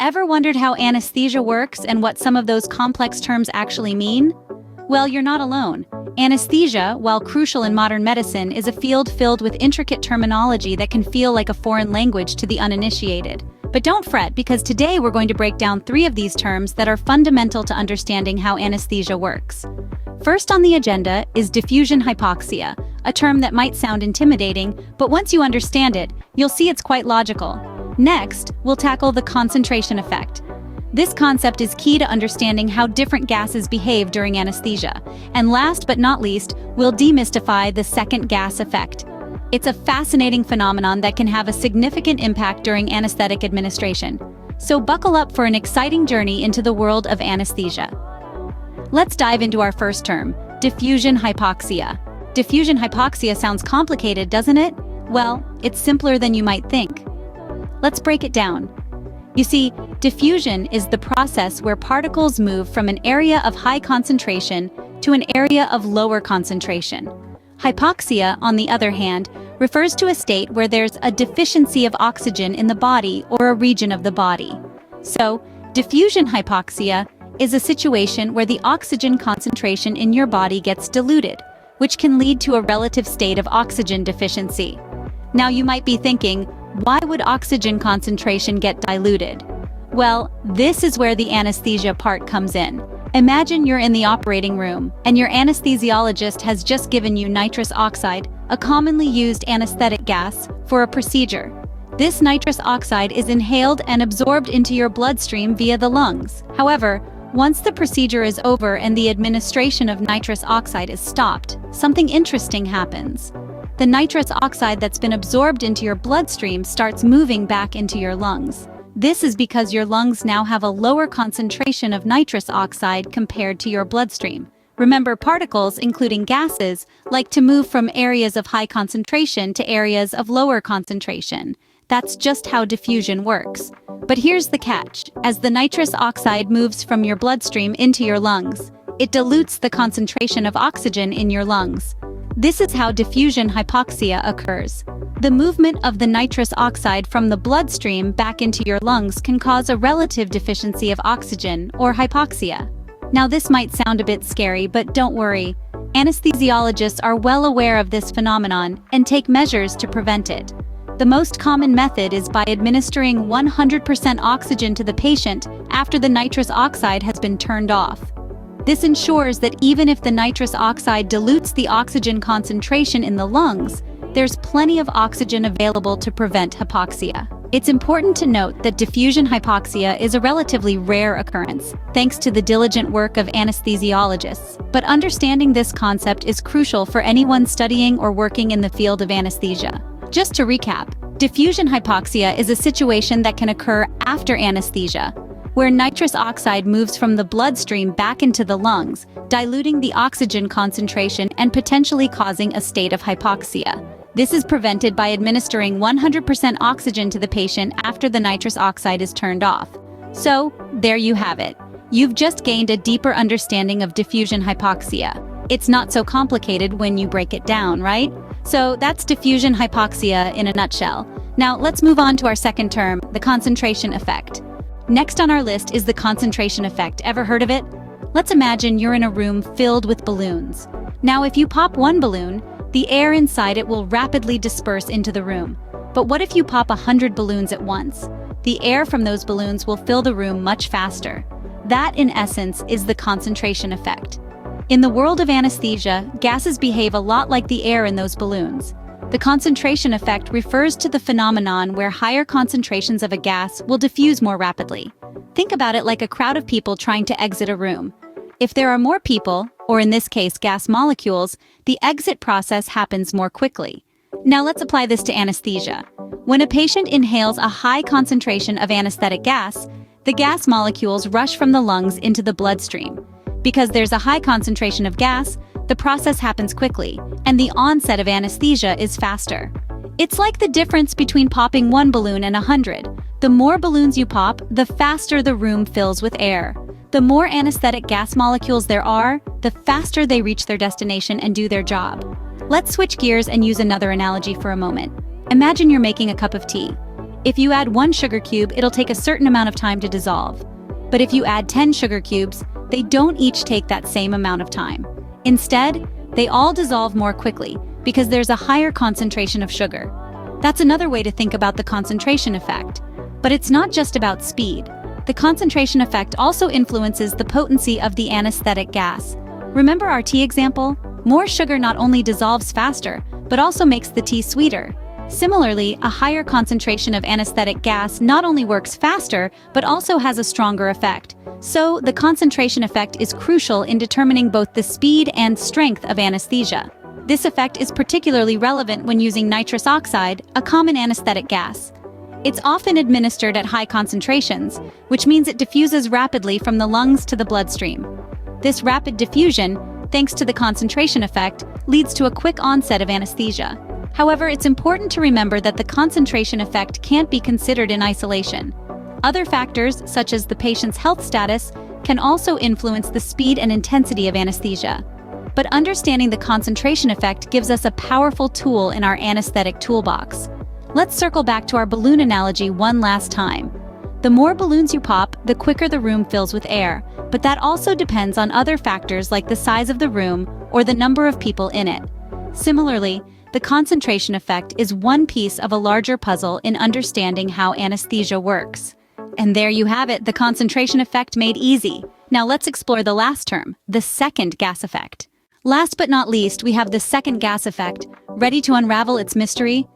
Ever wondered how anesthesia works and what some of those complex terms actually mean? Well, you're not alone. Anesthesia, while crucial in modern medicine, is a field filled with intricate terminology that can feel like a foreign language to the uninitiated. But don't fret, because today we're going to break down 3 of these terms that are fundamental to understanding how anesthesia works. First on the agenda is diffusion hypoxia, a term that might sound intimidating, but once you understand it, you'll see it's quite logical. Next, we'll tackle the concentration effect. This concept is key to understanding how different gases behave during anesthesia. And last but not least, we'll demystify the second gas effect. It's a fascinating phenomenon that can have a significant impact during anesthetic administration. So buckle up for an exciting journey into the world of anesthesia. Let's dive into our first term, diffusion hypoxia. Diffusion hypoxia sounds complicated, doesn't it? Well, it's simpler than you might think. Let's break it down. You see, diffusion is the process where particles move from an area of high concentration to an area of lower concentration. Hypoxia, on the other hand, refers to a state where there's a deficiency of oxygen in the body or a region of the body. So, diffusion hypoxia is a situation where the oxygen concentration in your body gets diluted, which can lead to a relative state of oxygen deficiency. Now you might be thinking, why would oxygen concentration get diluted? Well, this is where the anesthesia part comes in. Imagine you're in the operating room, and your anesthesiologist has just given you nitrous oxide, a commonly used anesthetic gas, for a procedure. This nitrous oxide is inhaled and absorbed into your bloodstream via the lungs. However, once the procedure is over and the administration of nitrous oxide is stopped, something interesting happens. The nitrous oxide that's been absorbed into your bloodstream starts moving back into your lungs. This is because your lungs now have a lower concentration of nitrous oxide compared to your bloodstream. Remember, particles, including gases, like to move from areas of high concentration to areas of lower concentration. That's just how diffusion works. But here's the catch. As the nitrous oxide moves from your bloodstream into your lungs, it dilutes the concentration of oxygen in your lungs. This is how diffusion hypoxia occurs. The movement of the nitrous oxide from the bloodstream back into your lungs can cause a relative deficiency of oxygen, or hypoxia. Now this might sound a bit scary, but don't worry. Anesthesiologists are well aware of this phenomenon and take measures to prevent it. The most common method is by administering 100% oxygen to the patient after the nitrous oxide has been turned off. This ensures that even if the nitrous oxide dilutes the oxygen concentration in the lungs, there's plenty of oxygen available to prevent hypoxia. It's important to note that diffusion hypoxia is a relatively rare occurrence, thanks to the diligent work of anesthesiologists. But understanding this concept is crucial for anyone studying or working in the field of anesthesia. Just to recap, diffusion hypoxia is a situation that can occur after anesthesia, where nitrous oxide moves from the bloodstream back into the lungs, diluting the oxygen concentration and potentially causing a state of hypoxia. This is prevented by administering 100% oxygen to the patient after the nitrous oxide is turned off. So, there you have it. You've just gained a deeper understanding of diffusion hypoxia. It's not so complicated when you break it down, right? So that's diffusion hypoxia in a nutshell. Now let's move on to our second term, the concentration effect. Next on our list is the concentration effect. Ever heard of it? Let's imagine you're in a room filled with balloons. Now, if you pop one balloon, the air inside it will rapidly disperse into the room. But what if you pop 100 balloons at once? The air from those balloons will fill the room much faster. That, in essence, is the concentration effect. In the world of anesthesia, gases behave a lot like the air in those balloons. The concentration effect refers to the phenomenon where higher concentrations of a gas will diffuse more rapidly. Think about it like a crowd of people trying to exit a room. If there are more people, or in this case gas molecules, the exit process happens more quickly. Now let's apply this to anesthesia. When a patient inhales a high concentration of anesthetic gas, the gas molecules rush from the lungs into the bloodstream. Because there's a high concentration of gas, the process happens quickly, and the onset of anesthesia is faster. It's like the difference between popping one balloon and 100. The more balloons you pop, the faster the room fills with air. The more anesthetic gas molecules there are, the faster they reach their destination and do their job. Let's switch gears and use another analogy for a moment. Imagine you're making a cup of tea. If you add 1 sugar cube, it'll take a certain amount of time to dissolve. But if you add 10 sugar cubes, they don't each take that same amount of time. Instead, they all dissolve more quickly because there's a higher concentration of sugar. That's another way to think about the concentration effect. But it's not just about speed. The concentration effect also influences the potency of the anesthetic gas. Remember our tea example? More sugar not only dissolves faster, but also makes the tea sweeter. Similarly, a higher concentration of anesthetic gas not only works faster, but also has a stronger effect. So, the concentration effect is crucial in determining both the speed and strength of anesthesia. This effect is particularly relevant when using nitrous oxide, a common anesthetic gas. It's often administered at high concentrations, which means it diffuses rapidly from the lungs to the bloodstream. This rapid diffusion, thanks to the concentration effect, leads to a quick onset of anesthesia. However, it's important to remember that the concentration effect can't be considered in isolation. Other factors, such as the patient's health status, can also influence the speed and intensity of anesthesia. But understanding the concentration effect gives us a powerful tool in our anesthetic toolbox. Let's circle back to our balloon analogy one last time. The more balloons you pop, the quicker the room fills with air, but that also depends on other factors like the size of the room or the number of people in it. Similarly, the concentration effect is one piece of a larger puzzle in understanding how anesthesia works. And there you have it, the concentration effect made easy. Now let's explore the last term, the second gas effect. Last but not least, we have the second gas effect. Ready to unravel its mystery?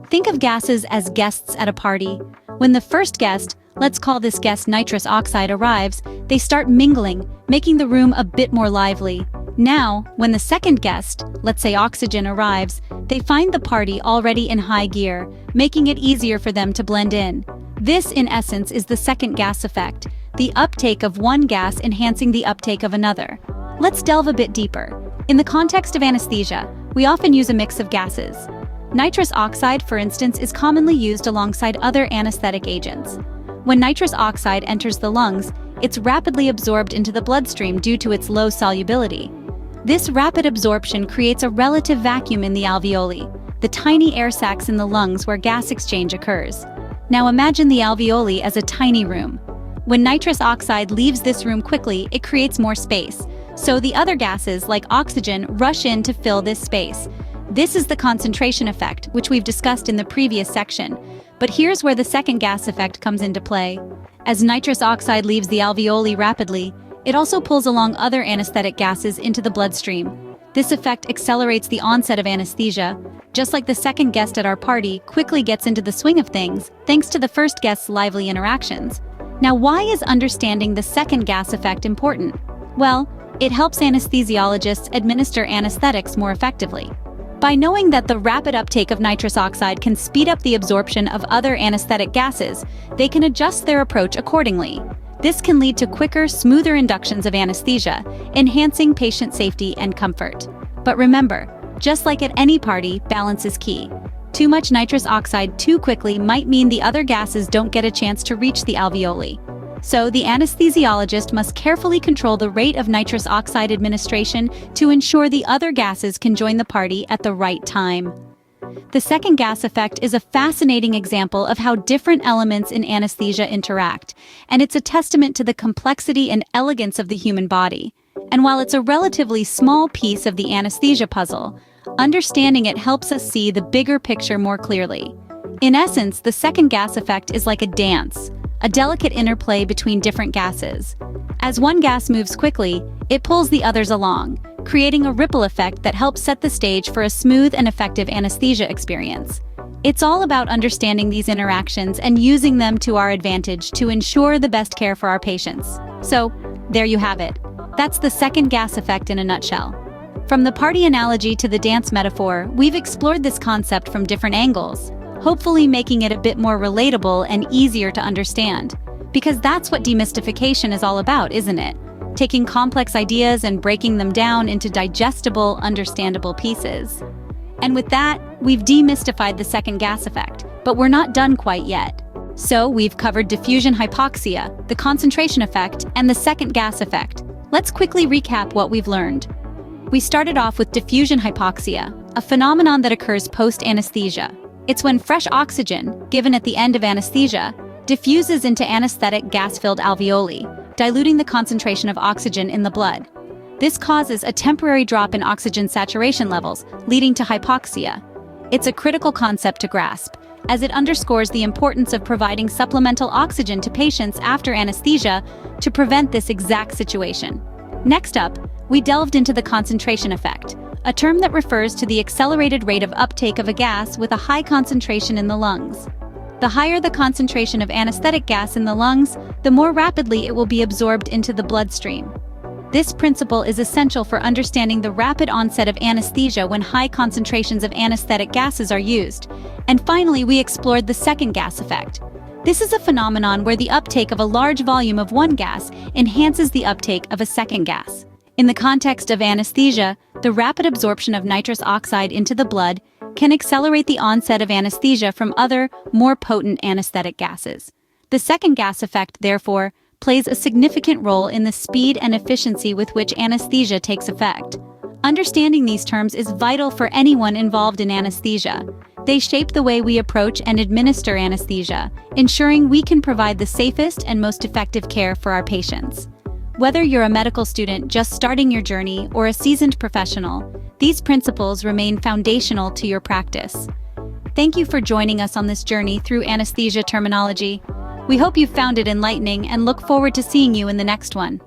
Think of gases as guests at a party. When the first guest, let's call this guest nitrous oxide, arrives, they start mingling, making the room a bit more lively. Now, when the second guest, let's say oxygen, arrives, they find the party already in high gear, making it easier for them to blend in. This, in essence, is the second gas effect, the uptake of one gas enhancing the uptake of another. Let's delve a bit deeper. In the context of anesthesia, we often use a mix of gases. Nitrous oxide, for instance, is commonly used alongside other anesthetic agents. When nitrous oxide enters the lungs, it's rapidly absorbed into the bloodstream due to its low solubility. This rapid absorption creates a relative vacuum in the alveoli, the tiny air sacs in the lungs where gas exchange occurs. Now imagine the alveoli as a tiny room. When nitrous oxide leaves this room quickly, it creates more space. So the other gases, like oxygen, rush in to fill this space. This is the concentration effect, which we've discussed in the previous section. But here's where the second gas effect comes into play. As nitrous oxide leaves the alveoli rapidly, it also pulls along other anesthetic gases into the bloodstream. This effect accelerates the onset of anesthesia, just like the second guest at our party quickly gets into the swing of things, thanks to the first guest's lively interactions. Now, why is understanding the second gas effect important? Well, it helps anesthesiologists administer anesthetics more effectively. By knowing that the rapid uptake of nitrous oxide can speed up the absorption of other anesthetic gases, they can adjust their approach accordingly. This can lead to quicker, smoother inductions of anesthesia, enhancing patient safety and comfort. But remember, just like at any party, balance is key. Too much nitrous oxide too quickly might mean the other gases don't get a chance to reach the alveoli. So the anesthesiologist must carefully control the rate of nitrous oxide administration to ensure the other gases can join the party at the right time. The second gas effect is a fascinating example of how different elements in anesthesia interact, and it's a testament to the complexity and elegance of the human body. And while it's a relatively small piece of the anesthesia puzzle, understanding it helps us see the bigger picture more clearly. In essence, the second gas effect is like a dance, a delicate interplay between different gases. As one gas moves quickly, it pulls the others along, creating a ripple effect that helps set the stage for a smooth and effective anesthesia experience. It's all about understanding these interactions and using them to our advantage to ensure the best care for our patients. So, there you have it. That's the second gas effect in a nutshell. From the party analogy to the dance metaphor, we've explored this concept from different angles, hopefully making it a bit more relatable and easier to understand. Because that's what demystification is all about, isn't it? Taking complex ideas and breaking them down into digestible, understandable pieces. And with that, we've demystified the second gas effect, but we're not done quite yet. So we've covered diffusion hypoxia, the concentration effect, and the second gas effect. Let's quickly recap what we've learned. We started off with diffusion hypoxia, a phenomenon that occurs post-anesthesia. It's when fresh oxygen, given at the end of anesthesia, diffuses into anesthetic gas-filled alveoli, diluting the concentration of oxygen in the blood. This causes a temporary drop in oxygen saturation levels, leading to hypoxia. It's a critical concept to grasp, as it underscores the importance of providing supplemental oxygen to patients after anesthesia to prevent this exact situation. Next up, we delved into the concentration effect, a term that refers to the accelerated rate of uptake of a gas with a high concentration in the lungs. The higher the concentration of anesthetic gas in the lungs, the more rapidly it will be absorbed into the bloodstream. This principle is essential for understanding the rapid onset of anesthesia when high concentrations of anesthetic gases are used. And finally, we explored the second gas effect. This is a phenomenon where the uptake of a large volume of one gas enhances the uptake of a second gas. In the context of anesthesia, the rapid absorption of nitrous oxide into the blood can accelerate the onset of anesthesia from other, more potent anesthetic gases. The second gas effect, therefore, plays a significant role in the speed and efficiency with which anesthesia takes effect. Understanding these terms is vital for anyone involved in anesthesia. They shape the way we approach and administer anesthesia, ensuring we can provide the safest and most effective care for our patients. Whether you're a medical student just starting your journey or a seasoned professional, these principles remain foundational to your practice. Thank you for joining us on this journey through anesthesia terminology. We hope you found it enlightening and look forward to seeing you in the next one.